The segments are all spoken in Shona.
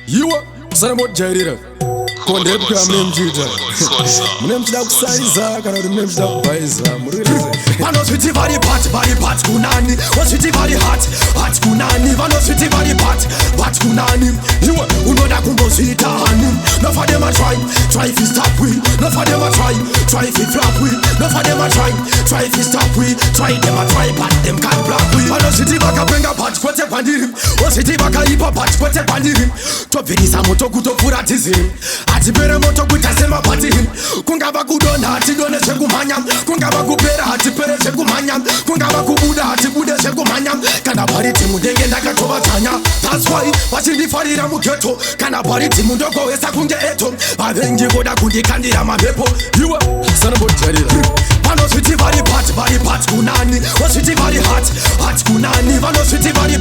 You sana mot jairira konde kwa mnemjita mnemjita kusaiza kana mnemjita baiza muririze vano switi vari pat kunani waswiti vari hat kunani vano switi vari pat kunani iwe unoda kumbozvita hani enough of them a try if you stop we enough of them a try if you flop we enough of them a try if you stop we try them a try but them can't block we vano switi vakapenga pat kwete pandiri waswiti vakaipa pat kwete pandiri tobvirisa moto kutofuratiziri atipere moto kutasema patiri kungava kudonha hatidone zvekumhanya kungava kupera hatipere zvekumhanya kungava kubuda hatibude zvekumhanya kana pariti mudenge ndakatovatanya that's why vachindifarira mugeto kana pariti mundogowesa kunge eto vavengi voda kundikandira mamhepo iwe sana mot jairira vanosviti vari pat kunani wasviti vari hat kunani vanosviti vari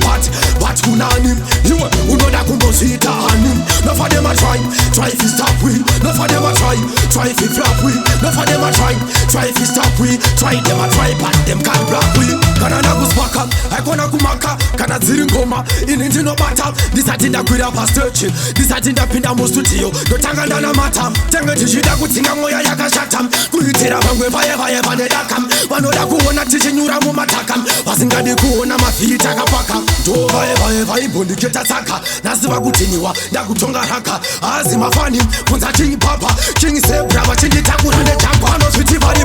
pat kunani iwe unoda kumbozvita hani enough of them a try if you stop we enough of them a try if you flop we enough of them a try if you stop we try them a try but them can't block we kana nakuspaka haikona kumaka kana dziri ngoma ini ndinobata ndisati ndakwira pastechi ndisati ndapinda mustudio ndotanga ndanamata tenge tichida kudzinga mweya yakashata kuitira vamwe vaye vanedaka vanoda kuona tichinyura mumataka vasingadi kuona mavhiri takapaka ndo vaye vaibhondiketa saka nhasi vakutiniwa ndakutonga raka hazi mafani kunza king papa king sebra vachinditakura nejamba vanosviti vari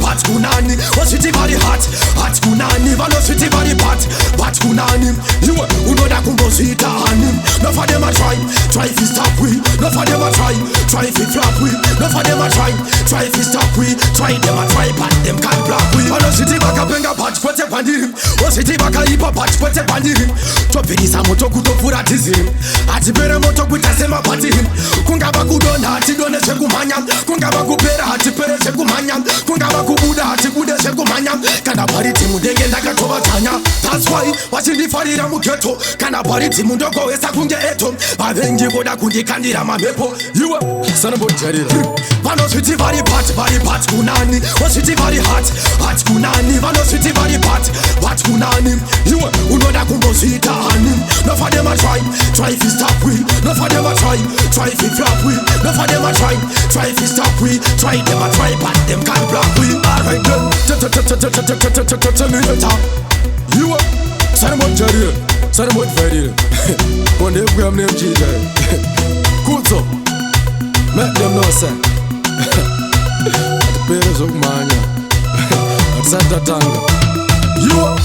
pat kunani wasviti vari hat kunani vanosviti vari pat kunani iwe unoda kumbozvita hani enough of them a try if you stop we enough of them a try if you flop we enough of them a try if you stop we try them a try but them can't block we vanosviti vakapenga pat kwete pandiri wasviti vakaipa pat kwete pandiri tobvirisa moto kutofuratiziri hatipere moto kutasema patiri kungava kudonha hatidone zvekumhanya kungava kupera hatipere zvekumhanya kungava kubuda hatibude zvekumhanya kana pariti mudenge ndakatovatanya that's why vachindifarira mugeto kana pariti mundogowesa kunge eto vavengi voda kundikandira mamhepo iwe sana mot jairira vanosviti vari pat kunani wasviti vari hat kunani vanosviti vari pat kunani iwe unoda kumbozvita hani enough of them a try if you stop we enough of them a try if you flop we enough of them a try if you stop we try them a try but them can't block we alright then tell me the top iwe sana mot jairira sana mot jairira konde kwa mnemjita kuzo make them know say atipere zokumhanya atisatatanga iwe